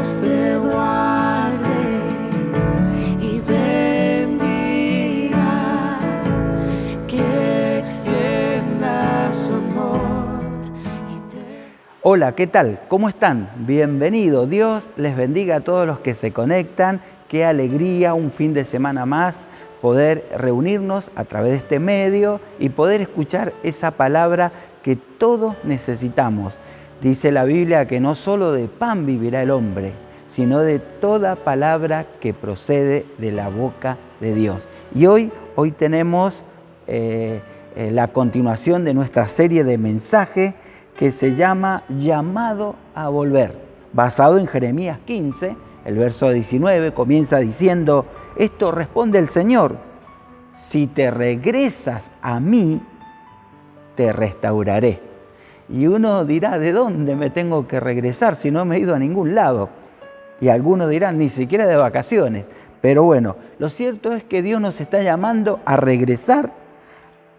Dios te guarde y bendiga, que extienda su amor. Hola, ¿qué tal? ¿Cómo están? Bienvenidos. Dios les bendiga a todos los que se conectan. Qué alegría, un fin de semana más, poder reunirnos a través de este medio y poder escuchar esa palabra que todos necesitamos. Dice la Biblia que no solo de pan vivirá el hombre, sino de toda palabra que procede de la boca de Dios. Y hoy tenemos la continuación de nuestra serie de mensajes que se llama Llamado a Volver, basado en Jeremías 15, el verso 19, comienza diciendo: esto responde el Señor, si te regresas a mí, te restauraré. Y uno dirá, ¿de dónde me tengo que regresar si no me he ido a ningún lado? Y algunos dirán, ni siquiera de vacaciones. Pero bueno, lo cierto es que Dios nos está llamando a regresar,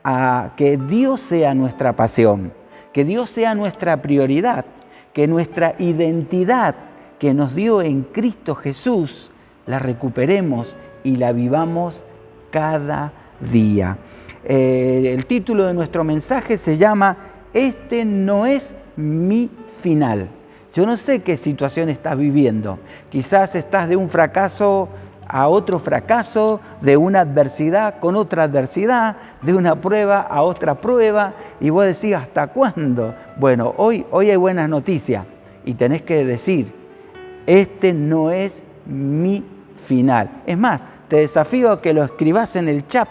a que Dios sea nuestra pasión, que Dios sea nuestra prioridad, que nuestra identidad que nos dio en Cristo Jesús la recuperemos y la vivamos cada día. El título de nuestro mensaje se llama Este no es mi final. Yo no sé qué situación estás viviendo. Quizás estás de un fracaso a otro fracaso, de una adversidad con otra adversidad, de una prueba a otra prueba, y vos decís, ¿hasta cuándo? Bueno, hoy hay buenas noticias y tenés que decir, este no es mi final. Es más, te desafío a que lo escribas en el chat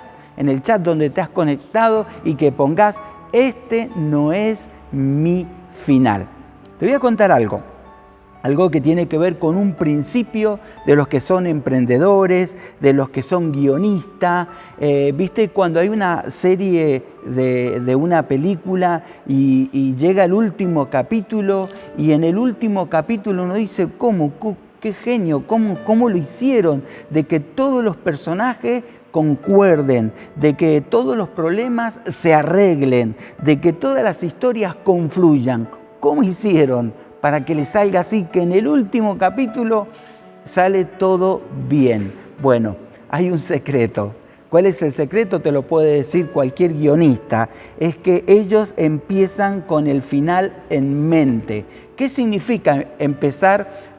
donde te has conectado y que pongas, este no es mi final. Te voy a contar algo que tiene que ver con un principio de los que son emprendedores, de los que son guionistas. ¿Viste cuando hay una serie de una película y llega el último capítulo y en el último capítulo uno dice, ¿cómo? ¿Qué genio? ¿Cómo lo hicieron? De que todos los personajes concuerden, de que todos los problemas se arreglen, de que todas las historias confluyan. ¿Cómo hicieron para que les salga así, que en el último capítulo sale todo bien? Bueno, hay un secreto. ¿Cuál es el secreto? Te lo puede decir cualquier guionista. Es que ellos empiezan con el final en mente. ¿Qué significa empezar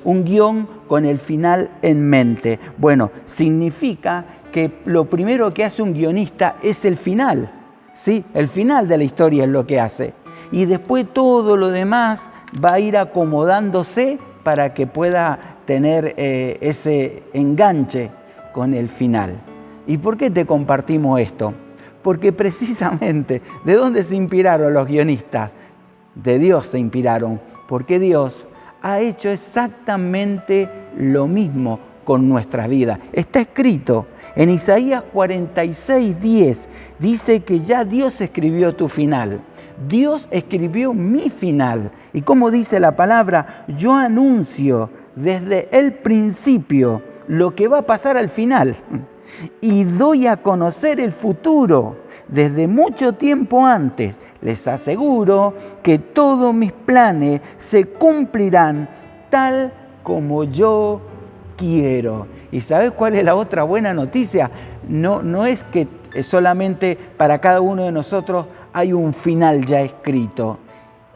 un guión con el final en mente? Bueno, significa que lo primero que hace un guionista es el final. ¿Sí? El final de la historia es lo que hace. Y después todo lo demás va a ir acomodándose para que pueda tener ese enganche con el final. ¿Y por qué te compartimos esto? Porque precisamente, ¿de dónde se inspiraron los guionistas? De Dios se inspiraron, porque Dios ha hecho exactamente lo mismo con nuestras vidas. Está escrito en Isaías 46:10, dice que ya Dios escribió tu final. Dios escribió mi final. Y como dice la palabra, yo anuncio desde el principio lo que va a pasar al final. Y doy a conocer el futuro desde mucho tiempo antes. Les aseguro que todos mis planes se cumplirán tal como yo quiero. ¿Y sabes cuál es la otra buena noticia? No es que solamente para cada uno de nosotros hay un final ya escrito.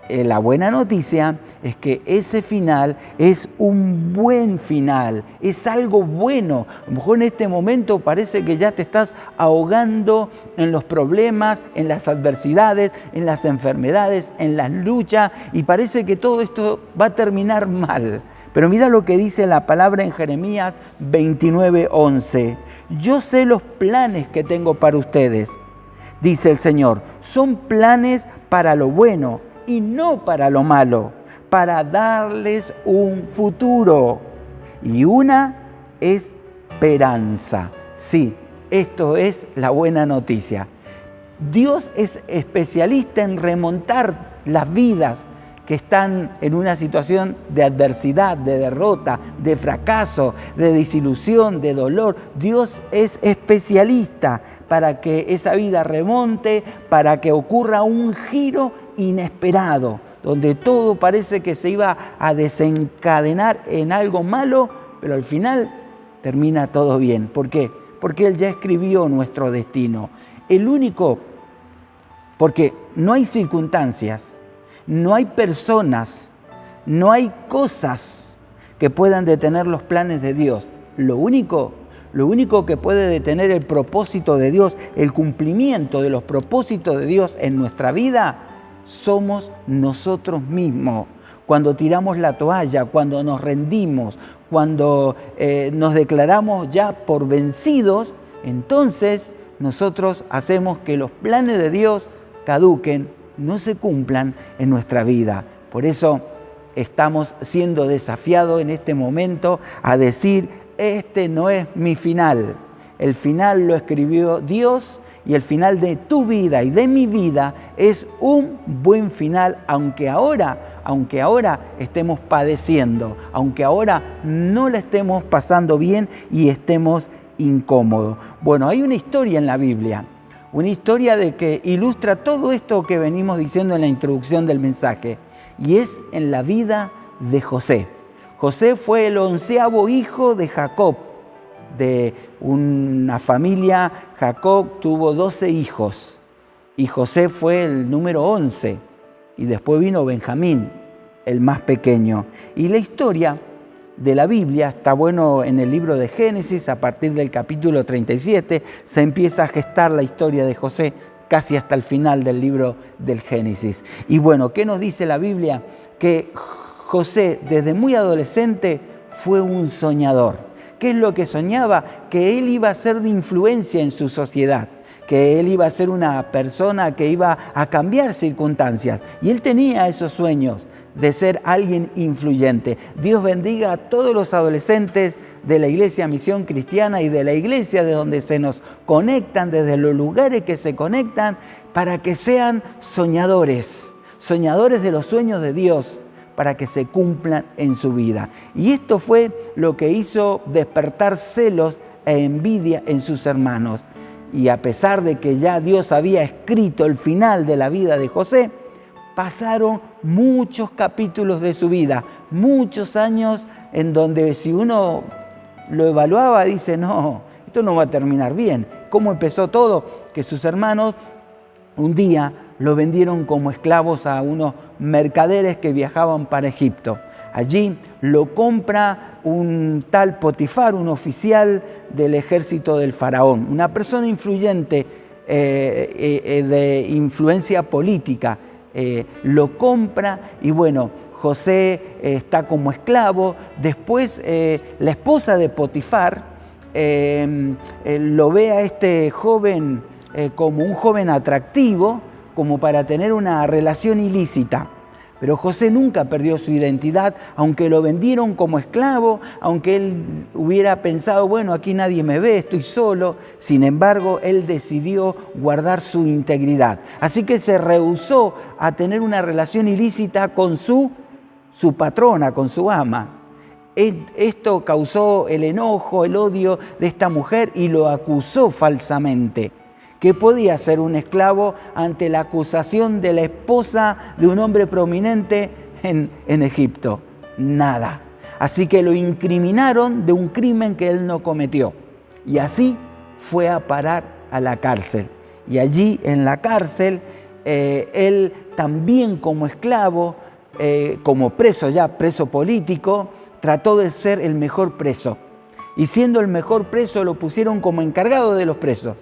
La buena noticia es que ese final es un buen final, es algo bueno. A lo mejor en este momento parece que ya te estás ahogando en los problemas, en las adversidades, en las enfermedades, en las luchas, y parece que todo esto va a terminar mal. Pero mira lo que dice la palabra en Jeremías 29:11. Yo sé los planes que tengo para ustedes, dice el Señor. Son planes para lo bueno y no para lo malo, para darles un futuro y una esperanza. Sí, esto es la buena noticia. Dios es especialista en remontar las vidas que están en una situación de adversidad, de derrota, de fracaso, de desilusión, de dolor. Dios es especialista para que esa vida remonte, para que ocurra un giro inesperado, donde todo parece que se iba a desencadenar en algo malo, pero al final termina todo bien. ¿Por qué? Porque Él ya escribió nuestro destino. El único, porque no hay circunstancias, no hay personas, no hay cosas que puedan detener los planes de Dios. Lo único que puede detener el propósito de Dios, el cumplimiento de los propósitos de Dios en nuestra vida, somos nosotros mismos. Cuando tiramos la toalla, cuando nos rendimos, cuando nos declaramos ya por vencidos, entonces nosotros hacemos que los planes de Dios caduquen, no se cumplan en nuestra vida. Por eso estamos siendo desafiados en este momento a decir: este no es mi final. El final lo escribió Dios y el final de tu vida y de mi vida es un buen final, aunque ahora estemos padeciendo, aunque ahora no la estemos pasando bien y estemos incómodos. Bueno, hay una historia en la Biblia, una historia de que ilustra todo esto que venimos diciendo en la introducción del mensaje, y es en la vida de José. José fue el 11º hijo de Jacob, de una familia. Jacob tuvo 12 hijos y José fue el número 11, y después vino Benjamín, el más pequeño. Y la historia de la Biblia está bueno en el libro de Génesis. A partir del capítulo 37 se empieza a gestar la historia de José casi hasta el final del libro del Génesis. Y bueno, ¿qué nos dice la Biblia? Que José, desde muy adolescente, fue un soñador. ¿Qué es lo que soñaba? Que él iba a ser de influencia en su sociedad, que él iba a ser una persona que iba a cambiar circunstancias. Y él tenía esos sueños de ser alguien influyente. Dios bendiga a todos los adolescentes de la Iglesia Misión Cristiana y de la iglesia de donde se nos conectan, desde los lugares que se conectan, para que sean soñadores, soñadores de los sueños de Dios, para que se cumplan en su vida. Y esto fue lo que hizo despertar celos e envidia en sus hermanos. Y a pesar de que ya Dios había escrito el final de la vida de José, pasaron muchos capítulos de su vida, muchos años en donde si uno lo evaluaba, dice: no, esto no va a terminar bien. ¿Cómo empezó todo? Que sus hermanos un día lo vendieron como esclavos a unos mercaderes que viajaban para Egipto. Allí lo compra un tal Potifar, un oficial del ejército del faraón, una persona influyente, de influencia política. Lo compra y bueno, José está como esclavo. Después la esposa de Potifar lo ve a este joven como un joven atractivo, como para tener una relación ilícita. Pero José nunca perdió su identidad, aunque lo vendieron como esclavo, aunque él hubiera pensado: bueno, aquí nadie me ve, estoy solo. Sin embargo, él decidió guardar su integridad. Así que se rehusó a tener una relación ilícita con su patrona, con su ama. Esto causó el enojo, el odio de esta mujer y lo acusó falsamente. ¿Qué podía hacer un esclavo ante la acusación de la esposa de un hombre prominente en Egipto? Nada. Así que lo incriminaron de un crimen que él no cometió. Y así fue a parar a la cárcel. Y allí en la cárcel, él también como esclavo, como preso ya, preso político, trató de ser el mejor preso. Y siendo el mejor preso, lo pusieron como encargado de los presos.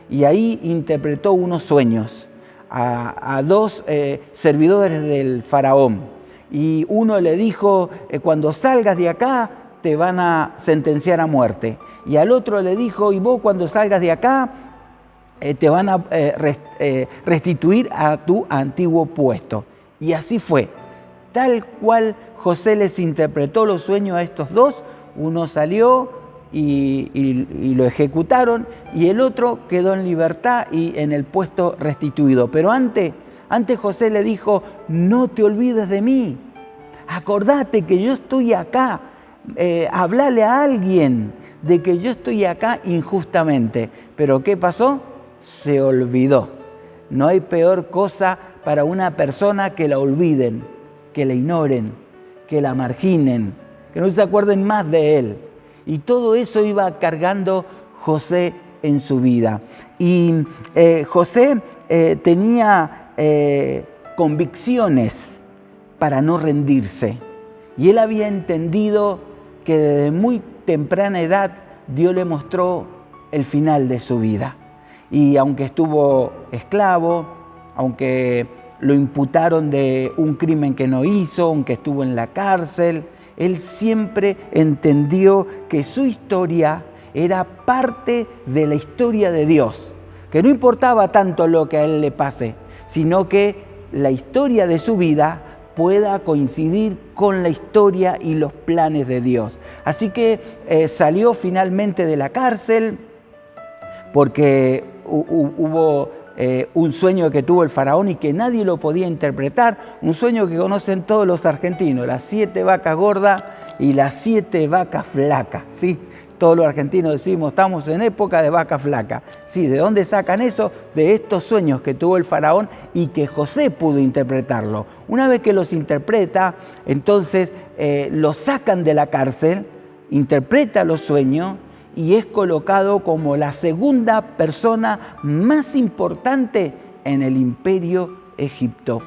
Y ahí interpretó unos sueños a dos servidores del faraón. Y uno le dijo: cuando salgas de acá te van a sentenciar a muerte. Y al otro le dijo: y vos cuando salgas de acá te van a restituir a tu antiguo puesto. Y así fue. Tal cual José les interpretó los sueños a estos dos, uno salió y lo ejecutaron, y el otro quedó en libertad y en el puesto restituido. Pero antes José le dijo: no te olvides de mí, acordate que yo estoy acá, hablale a alguien de que yo estoy acá injustamente. Pero ¿qué pasó? Se olvidó. No hay peor cosa para una persona que la olviden, que la ignoren, que la marginen, que no se acuerden más de él. Y todo eso iba cargando José en su vida. Y José tenía convicciones para no rendirse. Y él había entendido que desde muy temprana edad Dios le mostró el final de su vida. Y aunque estuvo esclavo, aunque lo imputaron de un crimen que no hizo, aunque estuvo en la cárcel, él siempre entendió que su historia era parte de la historia de Dios, que no importaba tanto lo que a él le pase, sino que la historia de su vida pueda coincidir con la historia y los planes de Dios. Así que salió finalmente de la cárcel porque hubo un sueño que tuvo el faraón y que nadie lo podía interpretar, un sueño que conocen todos los argentinos, las 7 vacas gordas y las 7 vacas flacas, ¿sí? Todos los argentinos decimos, estamos en época de vaca flaca. Sí, ¿de dónde sacan eso? De estos sueños que tuvo el faraón y que José pudo interpretarlo. Una vez que los interpreta, entonces los sacan de la cárcel, interpreta los sueños y es colocado como la segunda persona más importante en el imperio Egipto.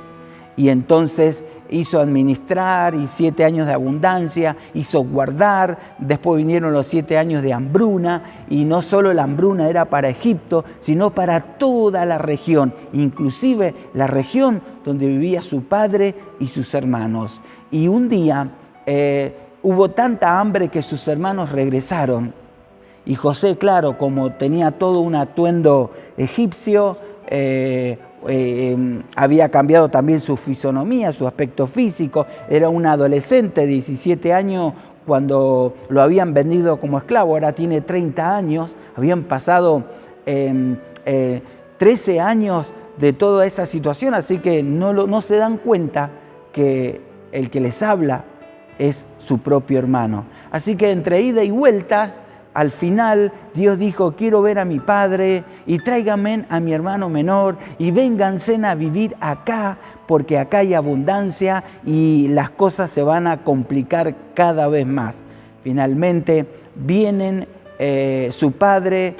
Y entonces hizo administrar y 7 años de abundancia, hizo guardar, después vinieron los 7 años de hambruna, y no solo la hambruna era para Egipto, sino para toda la región, inclusive la región donde vivía su padre y sus hermanos. Y un día hubo tanta hambre que sus hermanos regresaron, y José, claro, como tenía todo un atuendo egipcio, había cambiado también su fisonomía, su aspecto físico. Era un adolescente de 17 años cuando lo habían vendido como esclavo, ahora tiene 30 años. Habían pasado 13 años de toda esa situación, así que no se dan cuenta que el que les habla es su propio hermano. Así que entre ida y vueltas, al final Dios dijo, quiero ver a mi padre y tráiganme a mi hermano menor y vénganse a vivir acá porque acá hay abundancia y las cosas se van a complicar cada vez más. Finalmente vienen su padre,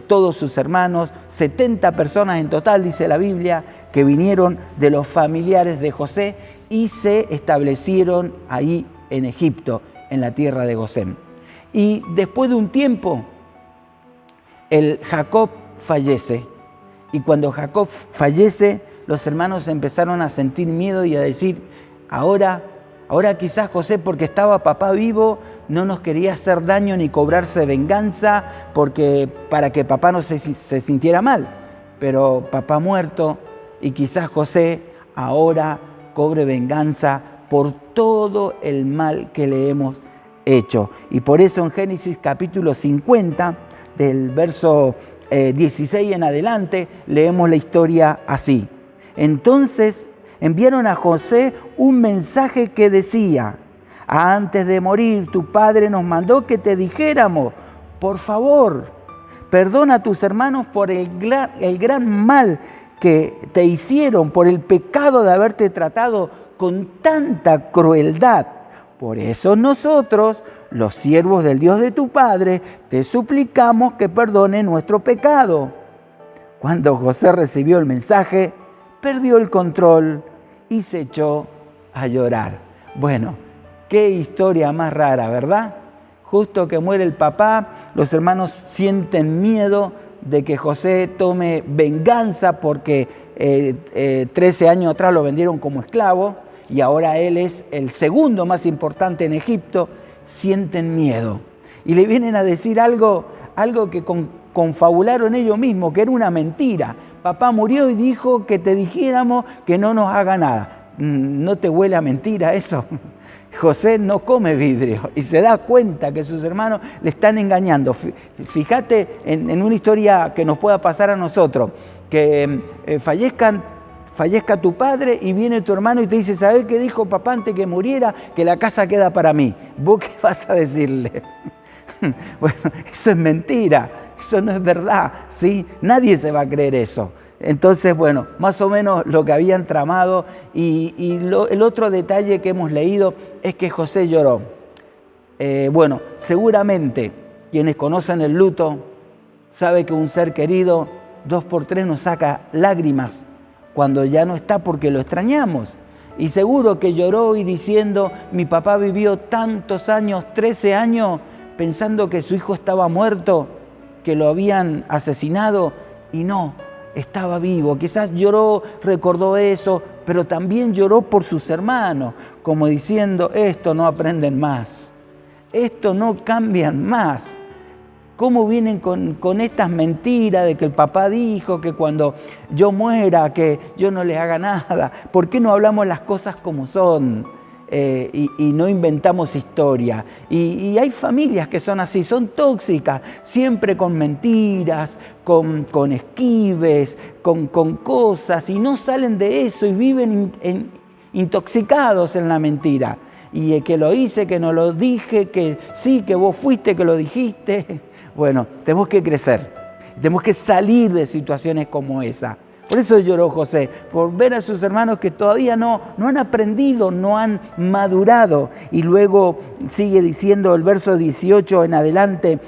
todos sus hermanos, 70 personas en total, dice la Biblia, que vinieron de los familiares de José y se establecieron ahí en Egipto, en la tierra de Gosén. Y después de un tiempo, Jacob fallece. Y cuando Jacob fallece, los hermanos empezaron a sentir miedo y a decir, ahora quizás José, porque estaba papá vivo, no nos quería hacer daño ni cobrarse venganza para que papá no se sintiera mal. Pero papá muerto y quizás José ahora cobre venganza por todo el mal que le hemos hecho. Y por eso en Génesis capítulo 50, del verso 16 en adelante, leemos la historia así. Entonces enviaron a José un mensaje que decía, antes de morir tu padre nos mandó que te dijéramos, por favor, perdona a tus hermanos por el gran mal que te hicieron, por el pecado de haberte tratado con tanta crueldad. Por eso nosotros, los siervos del Dios de tu padre, te suplicamos que perdone nuestro pecado. Cuando José recibió el mensaje, perdió el control y se echó a llorar. Bueno, qué historia más rara, ¿verdad? Justo que muere el papá, los hermanos sienten miedo de que José tome venganza porque 13 años atrás lo vendieron como esclavo y ahora él es el segundo más importante en Egipto. Sienten miedo y le vienen a decir algo que confabularon ellos mismos, que era una mentira. Papá murió y dijo que te dijéramos que no nos haga nada. ¿No te huele a mentira eso? José no come vidrio y se da cuenta que sus hermanos le están engañando. Fíjate en una historia que nos pueda pasar a nosotros, que fallezca tu padre y viene tu hermano y te dice, ¿sabés qué dijo papá antes que muriera? Que la casa queda para mí. ¿Vos qué vas a decirle? Bueno, eso es mentira, eso no es verdad, ¿sí? Nadie se va a creer eso. Entonces, bueno, más o menos lo que habían tramado. El otro detalle que hemos leído es que José lloró. Bueno, seguramente quienes conocen el luto saben que un ser querido 2 por 3 nos saca lágrimas cuando ya no está porque lo extrañamos. Y seguro que lloró y diciendo, mi papá vivió tantos años, 13 años, pensando que su hijo estaba muerto, que lo habían asesinado, y no, estaba vivo. Quizás lloró, recordó eso, pero también lloró por sus hermanos, como diciendo, esto no aprenden más, esto no cambian más. ¿Cómo vienen con estas mentiras de que el papá dijo que cuando yo muera, que yo no les haga nada? ¿Por qué no hablamos las cosas como son y no inventamos historia? Y hay familias que son así, son tóxicas, siempre con mentiras, con esquives, con cosas, y no salen de eso y viven intoxicados en la mentira. Y que lo hice, que no lo dije, que sí, que vos fuiste, que lo dijiste. Bueno, tenemos que crecer, tenemos que salir de situaciones como esa. Por eso lloró José, por ver a sus hermanos que todavía no han aprendido, no han madurado. Y luego sigue diciendo el verso 18 en adelante,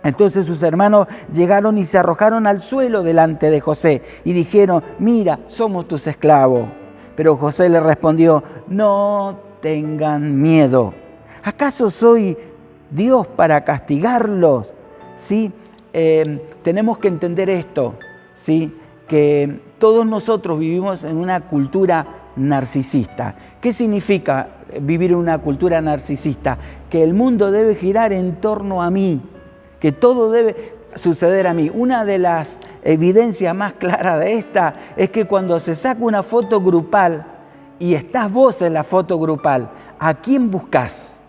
entonces sus hermanos llegaron y se arrojaron al suelo delante de José y dijeron, mira, somos tus esclavos. Pero José le respondió, no tengan miedo. ¿Acaso soy Dios para castigarlos? ¿Sí? Tenemos que entender esto, ¿sí? Que todos nosotros vivimos en una cultura narcisista. ¿Qué significa vivir en una cultura narcisista? Que el mundo debe girar en torno a mí, que todo debe suceder a mí. Una de las evidencias más claras de esta es que cuando se saca una foto grupal y estás vos en la foto grupal, ¿a quién buscas?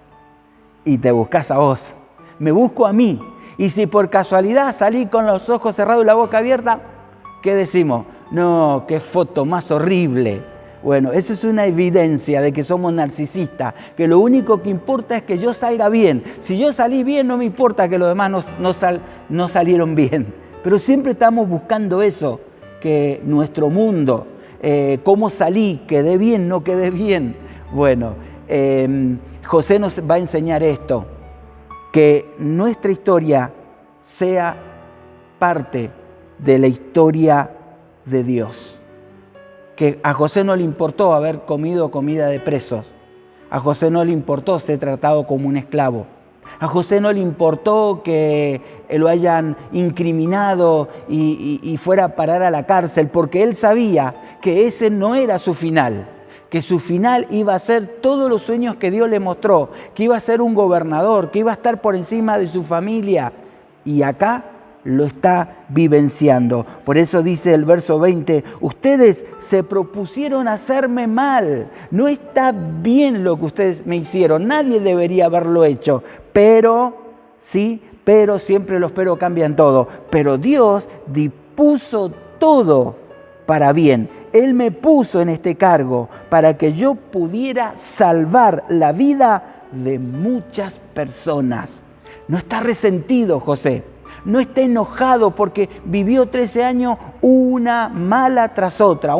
Y te buscas a vos. Me busco a mí. Y si por casualidad salí con los ojos cerrados y la boca abierta, ¿qué decimos? No, qué foto más horrible. Bueno, eso es una evidencia de que somos narcisistas, que lo único que importa es que yo salga bien. Si yo salí bien, no me importa que los demás no salieron bien. Pero siempre estamos buscando eso, que nuestro mundo, cómo salí, quedé bien, no quedé bien. Bueno, José nos va a enseñar esto, que nuestra historia sea parte de la historia de Dios. Que a José no le importó haber comido comida de presos. A José no le importó ser tratado como un esclavo. A José no le importó que lo hayan incriminado y fuera a parar a la cárcel, porque él sabía que ese no era su final, que su final iba a ser todos los sueños que Dios le mostró, que iba a ser un gobernador, que iba a estar por encima de su familia. Y acá lo está vivenciando. Por eso dice el verso 20, ustedes se propusieron hacerme mal. No está bien lo que ustedes me hicieron. Nadie debería haberlo hecho. Pero, sí, pero siempre los pero cambian todo. Pero Dios dispuso todo para bien. Él me puso en este cargo para que yo pudiera salvar la vida de muchas personas. No está resentido José, no está enojado porque vivió 13 años una mala tras otra,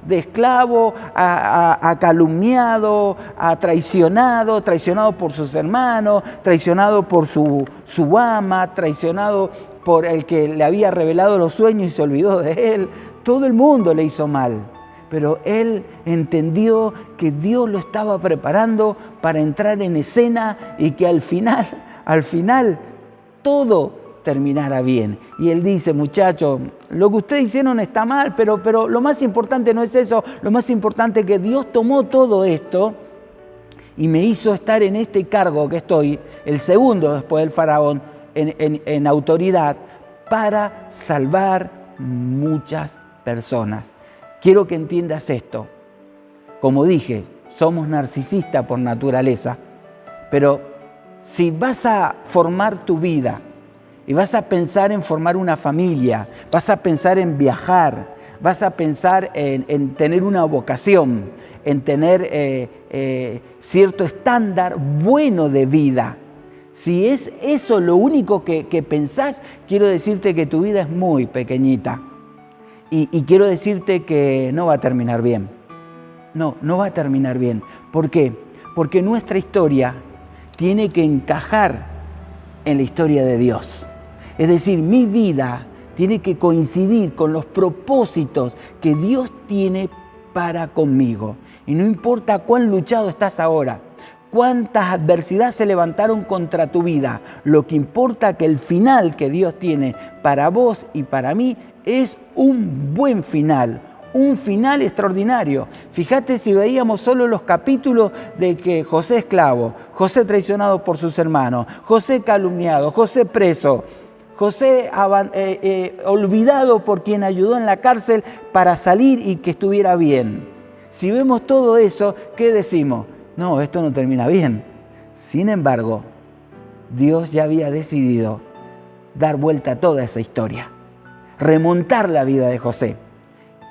de esclavo a calumniado, a traicionado por sus hermanos, traicionado por su ama, traicionado por el que le había revelado los sueños y se olvidó de él. Todo el mundo le hizo mal, pero él entendió que Dios lo estaba preparando para entrar en escena y que al final todo terminara bien. Y él dice, muchachos, lo que ustedes hicieron está mal, pero lo más importante no es eso, lo más importante es que Dios tomó todo esto y me hizo estar en este cargo que estoy, el segundo después del faraón, en autoridad, para salvar muchas personas. Quiero que entiendas esto. Como dije, somos narcisistas por naturaleza, pero si vas a formar tu vida y vas a pensar en formar una familia, vas a pensar en viajar, vas a pensar en tener una vocación, en tener cierto estándar bueno de vida, Si es eso lo único que pensás, quiero decirte que tu vida es muy pequeñita. Y quiero decirte que no va a terminar bien. No va a terminar bien. ¿Por qué? Porque nuestra historia tiene que encajar en la historia de Dios. Es decir, mi vida tiene que coincidir con los propósitos que Dios tiene para conmigo. Y no importa cuán luchado estás ahora, cuántas adversidades se levantaron contra tu vida, lo que importa es que el final que Dios tiene para vos y para mí es un buen final, un final extraordinario. Fíjate si veíamos solo los capítulos de que José esclavo, José traicionado por sus hermanos, José calumniado, José preso, José olvidado por quien ayudó en la cárcel para salir y que estuviera bien. Si vemos todo eso, ¿qué decimos? No, esto no termina bien. Sin embargo, Dios ya había decidido dar vuelta a toda esa historia, remontar la vida de José.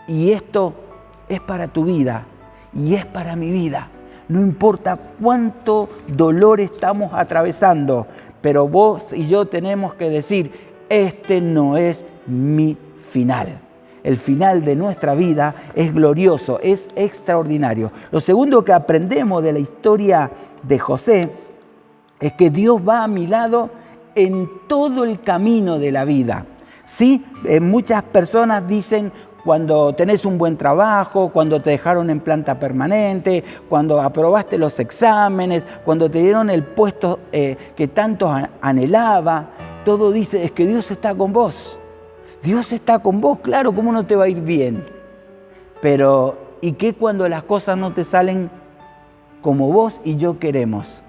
Y esto es para tu vida y es para mi vida. No importa cuánto dolor estamos atravesando, pero vos y yo tenemos que decir, este no es mi final. El final de nuestra vida es glorioso, es extraordinario. Lo segundo que aprendemos de la historia de José es que Dios va a mi lado en todo el camino de la vida. Sí, muchas personas dicen, cuando tenés un buen trabajo, cuando te dejaron en planta permanente, cuando aprobaste los exámenes, cuando te dieron el puesto que tanto anhelaba, todo dice, es que Dios está con vos. Dios está con vos, claro, ¿cómo no te va a ir bien? Pero, ¿y qué cuando las cosas no te salen como vos y yo queremos?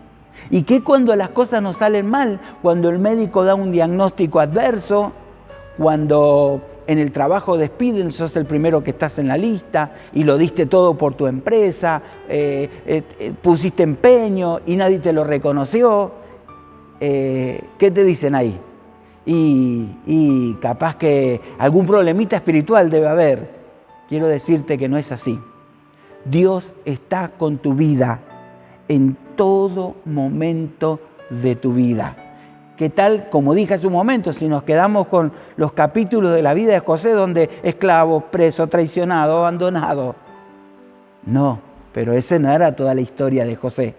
¿Y qué cuando las cosas nos salen mal? Cuando el médico da un diagnóstico adverso, cuando en el trabajo despiden, sos el primero que estás en la lista y lo diste todo por tu empresa, pusiste empeño y nadie te lo reconoció. ¿Qué te dicen ahí? Y capaz que algún problemita espiritual debe haber. Quiero decirte que no es así. Dios está con tu vida en todo momento de tu vida. ¿Qué tal, como dije hace un momento, si nos quedamos con los capítulos de la vida de José, donde esclavo, preso, traicionado, abandonado? No, pero esa no era toda la historia de José.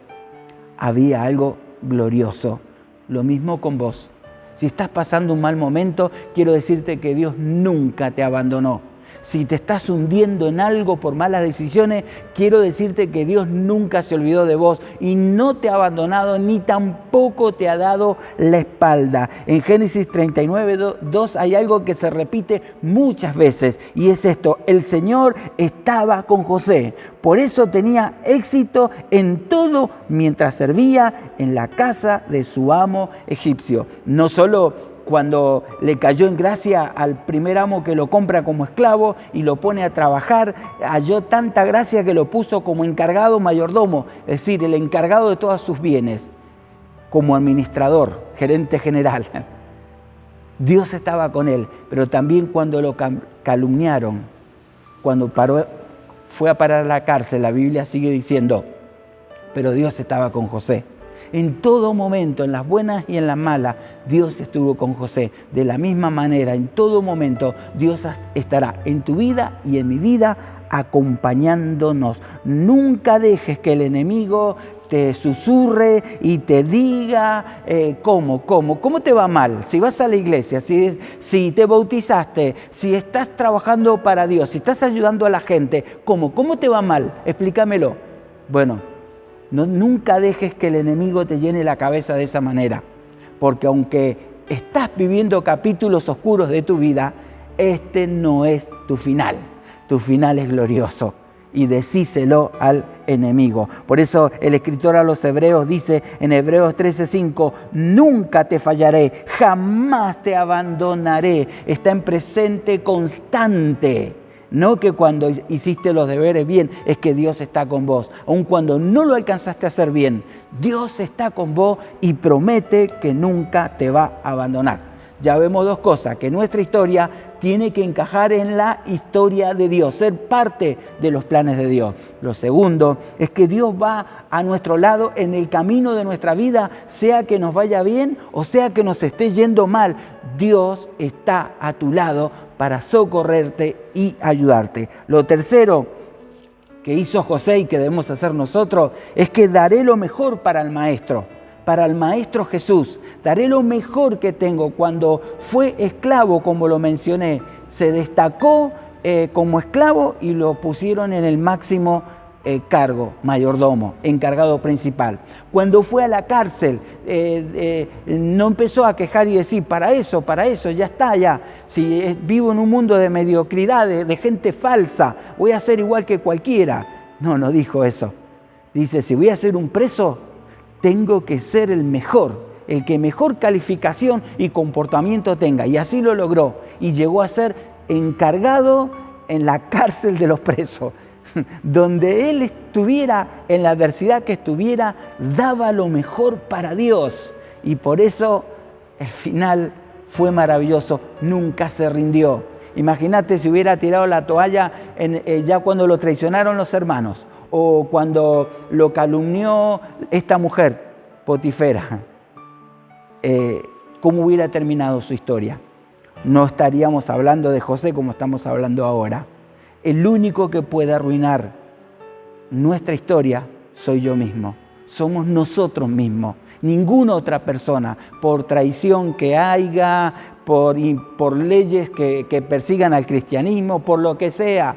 Había algo glorioso. Lo mismo con vos. Si estás pasando un mal momento, quiero decirte que Dios nunca te abandonó. Si te estás hundiendo en algo por malas decisiones, quiero decirte que Dios nunca se olvidó de vos y no te ha abandonado ni tampoco te ha dado la espalda. En Génesis 39:2 hay algo que se repite muchas veces y es esto: el Señor estaba con José. Por eso tenía éxito en todo mientras servía en la casa de su amo egipcio. No solo cuando le cayó en gracia al primer amo que lo compra como esclavo y lo pone a trabajar, halló tanta gracia que lo puso como encargado mayordomo, es decir, el encargado de todos sus bienes, como administrador, gerente general. Dios estaba con él, pero también cuando lo calumniaron, cuando fue a parar a la cárcel, la Biblia sigue diciendo, pero Dios estaba con José. En todo momento, en las buenas y en las malas, Dios estuvo con José. De la misma manera, en todo momento, Dios estará en tu vida y en mi vida acompañándonos. Nunca dejes que el enemigo te susurre y te diga ¿cómo te va mal? Si vas a la iglesia, si te bautizaste, si estás trabajando para Dios, si estás ayudando a la gente, ¿cómo te va mal? Explícamelo. Bueno, nunca dejes que el enemigo te llene la cabeza de esa manera, porque aunque estás viviendo capítulos oscuros de tu vida, este no es tu final. Tu final es glorioso y decíselo al enemigo. Por eso el escritor a los Hebreos dice en Hebreos 13:5, nunca te fallaré, jamás te abandonaré. Está en presente constante. No que cuando hiciste los deberes bien, es que Dios está con vos. Aun cuando no lo alcanzaste a hacer bien, Dios está con vos y promete que nunca te va a abandonar. ya vemos dos cosas, que nuestra historia tiene que encajar en la historia de Dios, ser parte de los planes de Dios. Lo segundo es que Dios va a nuestro lado en el camino de nuestra vida, sea que nos vaya bien o sea que nos esté yendo mal. Dios está a tu lado para socorrerte y ayudarte. Lo tercero que hizo José y que debemos hacer nosotros es que daré lo mejor para el Maestro Jesús. Daré lo mejor que tengo. Cuando fue esclavo, como lo mencioné, se destacó como esclavo y lo pusieron en el máximo cargo, mayordomo, encargado principal. Cuando fue a la cárcel, no empezó a quejar y decir, para eso, ya está, ya. Si vivo en un mundo de mediocridad, de gente falsa, voy a ser igual que cualquiera. No dijo eso. Dice, si voy a ser un preso, tengo que ser el mejor, el que mejor calificación y comportamiento tenga. Y así lo logró. Y llegó a ser encargado en la cárcel de los presos. Donde él estuviera, en la adversidad que estuviera, daba lo mejor para Dios. Y por eso el final fue maravilloso. Nunca se rindió. Imagínate si hubiera tirado la toalla ya cuando lo traicionaron los hermanos. O cuando lo calumnió esta mujer, Potifera, ¿cómo hubiera terminado su historia? No estaríamos hablando de José como estamos hablando ahora. El único que puede arruinar nuestra historia soy yo mismo. Somos nosotros mismos. Ninguna otra persona, por traición que haya, por leyes que persigan al cristianismo, por lo que sea.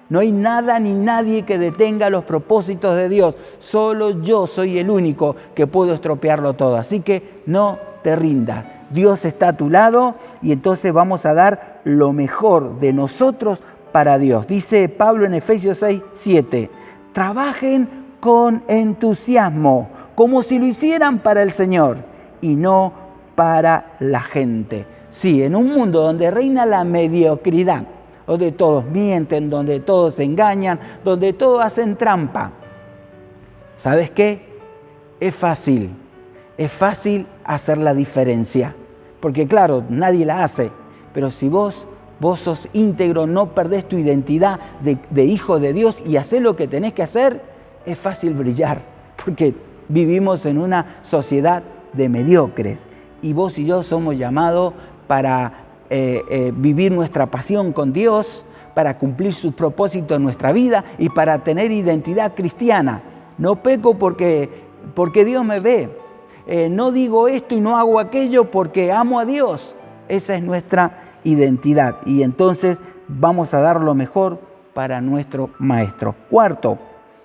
No hay nada ni nadie que detenga los propósitos de Dios. Solo yo soy el único que puedo estropearlo todo. Así que no te rindas. Dios está a tu lado y entonces vamos a dar lo mejor de nosotros para Dios. Dice Pablo en Efesios 6:7, trabajen con entusiasmo, como si lo hicieran para el Señor y no para la gente. Sí, en un mundo donde reina la mediocridad, donde todos mienten, donde todos se engañan, donde todos hacen trampa. ¿Sabes qué? Es fácil hacer la diferencia. Porque claro, nadie la hace, pero si vos sos íntegro, no perdés tu identidad de hijo de Dios y haces lo que tenés que hacer, es fácil brillar. Porque vivimos en una sociedad de mediocres y vos y yo somos llamados para vivir nuestra pasión con Dios, para cumplir sus propósitos en nuestra vida y para tener identidad cristiana. No peco porque Dios me ve. No digo esto y no hago aquello porque amo a Dios. Esa es nuestra identidad. Y entonces vamos a dar lo mejor para nuestro Maestro. Cuarto,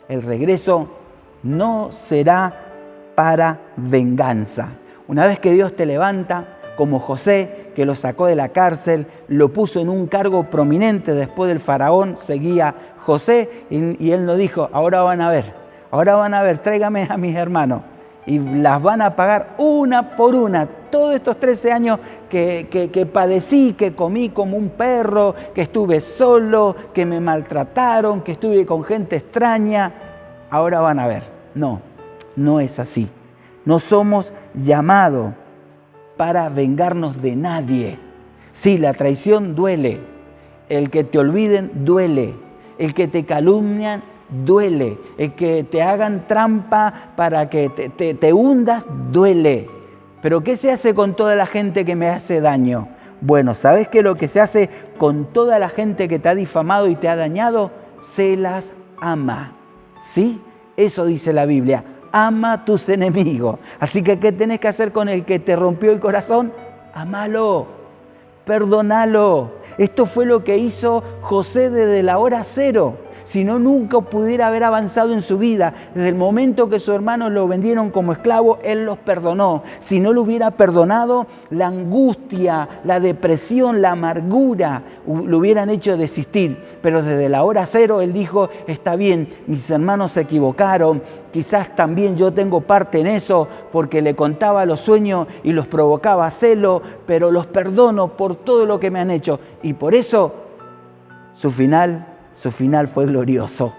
el regreso no será para venganza. Una vez que Dios te levanta, como José, que lo sacó de la cárcel, lo puso en un cargo prominente después del faraón, seguía José, y él no dijo, ahora van a ver, tráigame a mis hermanos. Y las van a pagar una por una. Todos estos 13 años que padecí, que comí como un perro, que estuve solo, que me maltrataron, que estuve con gente extraña, ahora van a ver. No es así. No somos llamados para vengarnos de nadie. Sí, la traición duele. El que te olviden duele. El que te calumnian duele. El que te hagan trampa para que te hundas duele. Pero ¿qué se hace con toda la gente que me hace daño? Bueno, ¿sabes qué? Lo que se hace con toda la gente que te ha difamado y te ha dañado, se las ama. ¿Sí? Eso dice la Biblia. Ama a tus enemigos. Así que, ¿qué tenés que hacer con el que te rompió el corazón? Amalo, perdonalo. Esto fue lo que hizo José desde la hora cero. Si no, nunca pudiera haber avanzado en su vida. Desde el momento que sus hermanos lo vendieron como esclavo, él los perdonó. Si no lo hubiera perdonado, la angustia, la depresión, la amargura lo hubieran hecho desistir. Pero desde la hora cero, él dijo, está bien, mis hermanos se equivocaron, quizás también yo tengo parte en eso, porque le contaba los sueños y los provocaba celo, pero los perdono por todo lo que me han hecho. Y por eso, su final fue glorioso.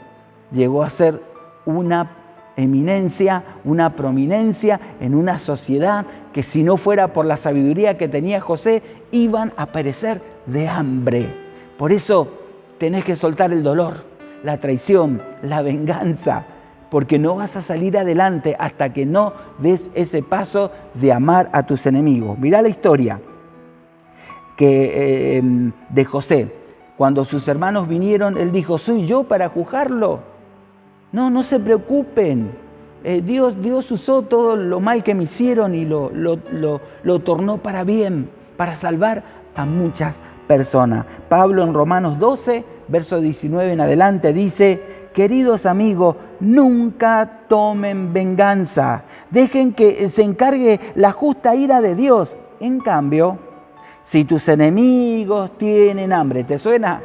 Llegó a ser una eminencia, una prominencia en una sociedad que si no fuera por la sabiduría que tenía José, iban a perecer de hambre. Por eso tenés que soltar el dolor, la traición, la venganza, porque no vas a salir adelante hasta que no des ese paso de amar a tus enemigos. Mirá la historia de José. Cuando sus hermanos vinieron, él dijo, ¿soy yo para juzgarlo? No se preocupen. Dios usó todo lo mal que me hicieron y lo tornó para bien, para salvar a muchas personas. Pablo en Romanos 12, verso 19 en adelante dice, queridos amigos, nunca tomen venganza. Dejen que se encargue la justa ira de Dios. En cambio, si tus enemigos tienen hambre, ¿te suena?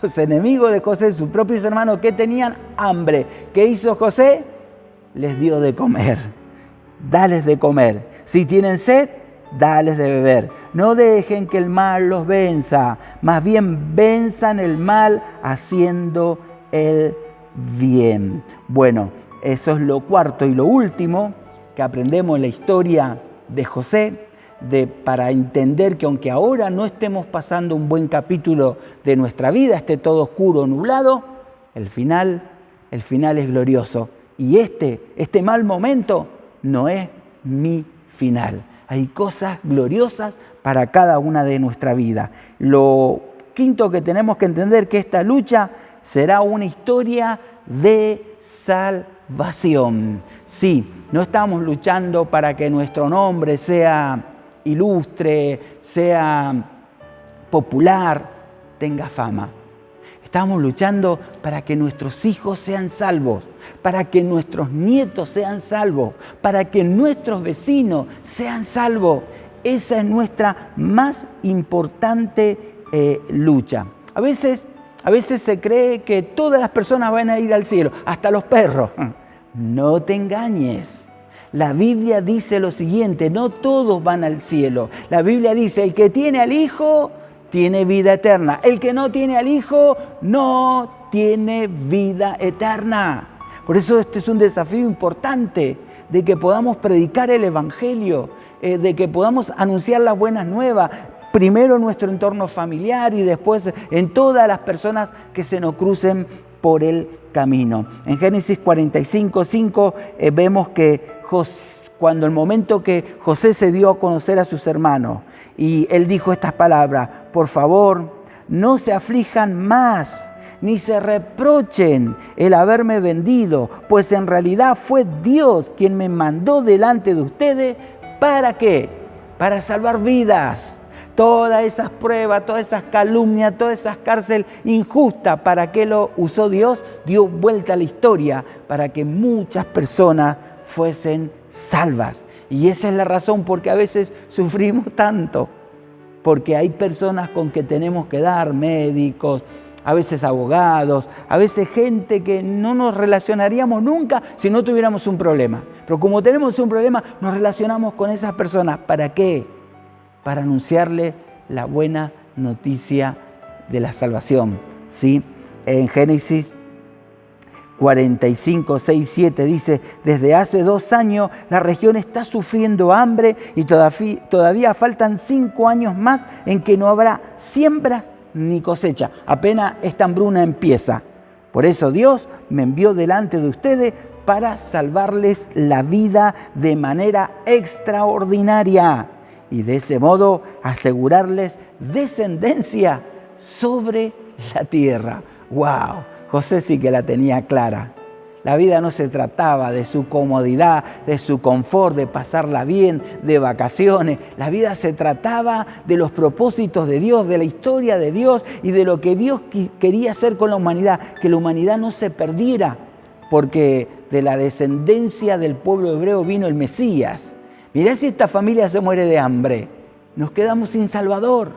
Los enemigos de José, sus propios hermanos que tenían hambre. ¿Qué hizo José? Les dio de comer. Dales de comer. Si tienen sed, dales de beber. No dejen que el mal los venza. Más bien venzan el mal haciendo el bien. Bueno, eso es lo cuarto y lo último que aprendemos en la historia de José. Para entender que aunque ahora no estemos pasando un buen capítulo de nuestra vida, esté todo oscuro, nublado, el final es glorioso. Y este mal momento no es mi final. Hay cosas gloriosas para cada una de nuestra vida. Lo quinto que tenemos que entender que esta lucha será una historia de salvación. Sí, no estamos luchando para que nuestro nombre sea ilustre, sea popular, tenga fama. Estamos luchando para que nuestros hijos sean salvos, para que nuestros nietos sean salvos, para que nuestros vecinos sean salvos. Esa es nuestra más importante lucha. A veces se cree que todas las personas van a ir al cielo, hasta los perros. No te engañes. La Biblia dice lo siguiente, no todos van al cielo. La Biblia dice, el que tiene al Hijo tiene vida eterna. El que no tiene al Hijo no tiene vida eterna. Por eso este es un desafío importante de que podamos predicar el Evangelio, de que podamos anunciar las buenas nuevas, primero en nuestro entorno familiar y después en todas las personas que se nos crucen por el camino. En Génesis 45:5 vemos que cuando el momento que José se dio a conocer a sus hermanos y él dijo estas palabras, por favor, no se aflijan más ni se reprochen el haberme vendido, pues en realidad fue Dios quien me mandó delante de ustedes. ¿Para qué? Para salvar vidas. Todas esas pruebas, todas esas calumnias, todas esas cárceles injustas, ¿para qué lo usó Dios? Dio vuelta a la historia para que muchas personas fuesen salvas. Y esa es la razón por que a veces sufrimos tanto. Porque hay personas con que tenemos que dar, médicos, a veces abogados, a veces gente que no nos relacionaríamos nunca si no tuviéramos un problema. Pero como tenemos un problema, nos relacionamos con esas personas. ¿Para qué? Para anunciarle la buena noticia de la salvación. ¿Sí? En Génesis 45, 6, 7 dice, desde hace 2 años la región está sufriendo hambre y todavía faltan 5 años más en que no habrá siembras ni cosecha. Apenas esta hambruna empieza. Por eso Dios me envió delante de ustedes para salvarles la vida de manera extraordinaria y de ese modo asegurarles descendencia sobre la tierra. ¡Wow! José sí que la tenía clara. La vida no se trataba de su comodidad, de su confort, de pasarla bien, de vacaciones. La vida se trataba de los propósitos de Dios, de la historia de Dios y de lo que Dios quería hacer con la humanidad. Que la humanidad no se perdiera, porque de la descendencia del pueblo hebreo vino el Mesías. Mirá si esta familia se muere de hambre. Nos quedamos sin Salvador.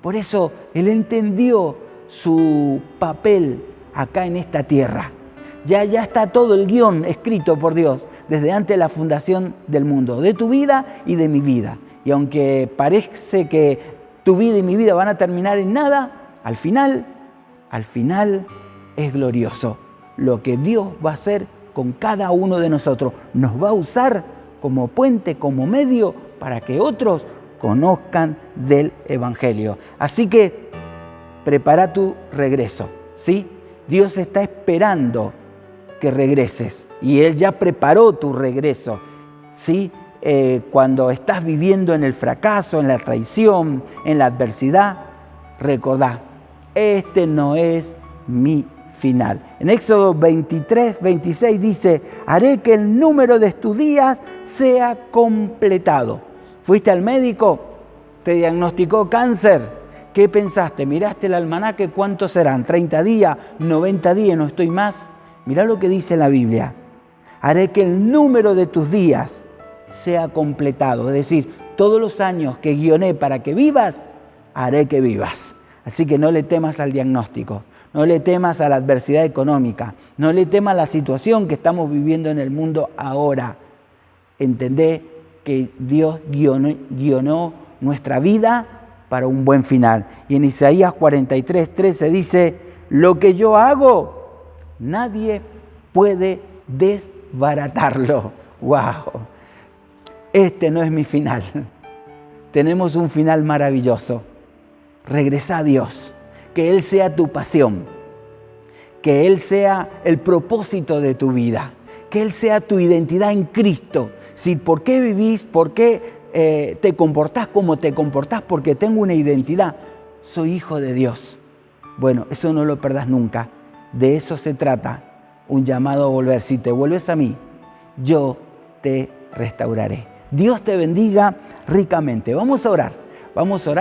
Por eso Él entendió su papel acá en esta tierra. Ya está todo el guión escrito por Dios desde antes de la fundación del mundo, de tu vida y de mi vida. Y aunque parece que tu vida y mi vida van a terminar en nada, al final es glorioso. Lo que Dios va a hacer con cada uno de nosotros, nos va a usar como puente, como medio para que otros conozcan del Evangelio. Así que prepara tu regreso, ¿sí? Dios está esperando que regreses y Él ya preparó tu regreso, ¿sí? Cuando estás viviendo en el fracaso, en la traición, en la adversidad, recordá, este no es mi final. En Éxodo 23, 26 dice, haré que el número de tus días sea completado. ¿Fuiste al médico? ¿Te diagnosticó cáncer? ¿Qué pensaste? ¿Miraste el almanaque? ¿Cuántos serán? ¿30 días? ¿90 días? ¿No estoy más? Mirá lo que dice la Biblia. Haré que el número de tus días sea completado. Es decir, todos los años que guioné para que vivas, haré que vivas. Así que no le temas al diagnóstico, no le temas a la adversidad económica, no le temas a la situación que estamos viviendo en el mundo ahora. Entendé que Dios guionó nuestra vida para un buen final. Y en Isaías 43, 13 dice, lo que yo hago, nadie puede desbaratarlo. ¡Wow! Este no es mi final. Tenemos un final maravilloso. Regresa a Dios, que Él sea tu pasión, que Él sea el propósito de tu vida, que Él sea tu identidad en Cristo. Si por qué vivís, por qué te comportás como te comportás, porque tengo una identidad, soy hijo de Dios. Bueno, eso no lo perdás nunca, de eso se trata, un llamado a volver. Si te vuelves a mí, yo te restauraré. Dios te bendiga ricamente. Vamos a orar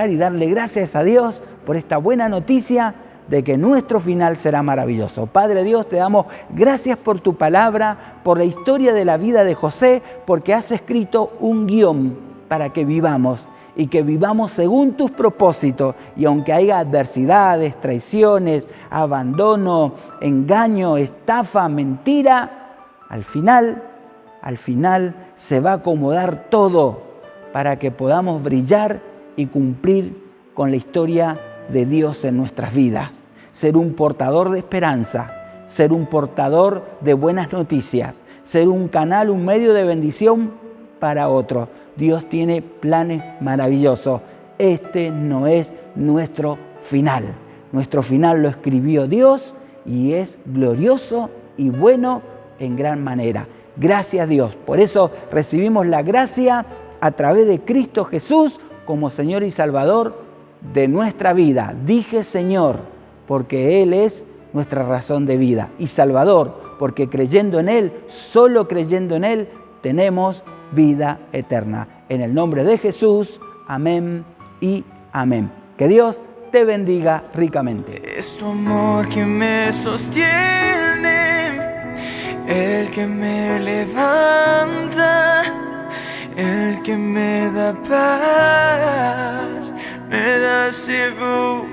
y darle gracias a Dios por esta buena noticia de que nuestro final será maravilloso. Padre Dios, te damos gracias por tu palabra, por la historia de la vida de José, porque has escrito un guión para que vivamos y que vivamos según tus propósitos. Y aunque haya adversidades, traiciones, abandono, engaño, estafa, mentira, al final se va a acomodar todo para que podamos brillar y cumplir con la historia de Dios en nuestras vidas. Ser un portador de esperanza, ser un portador de buenas noticias, ser un canal, un medio de bendición para otros. Dios tiene planes maravillosos. Este no es nuestro final. Nuestro final lo escribió Dios y es glorioso y bueno en gran manera. Gracias Dios. Por eso recibimos la gracia a través de Cristo Jesús como Señor y Salvador de nuestra vida. Dije Señor, porque Él es nuestra razón de vida, y Salvador, porque creyendo en Él, solo creyendo en Él, tenemos vida eterna. En el nombre de Jesús, amén y amén. Que Dios te bendiga ricamente. Es tu amor que me sostiene, el que me levanta, el que me da paz, me da seguridad.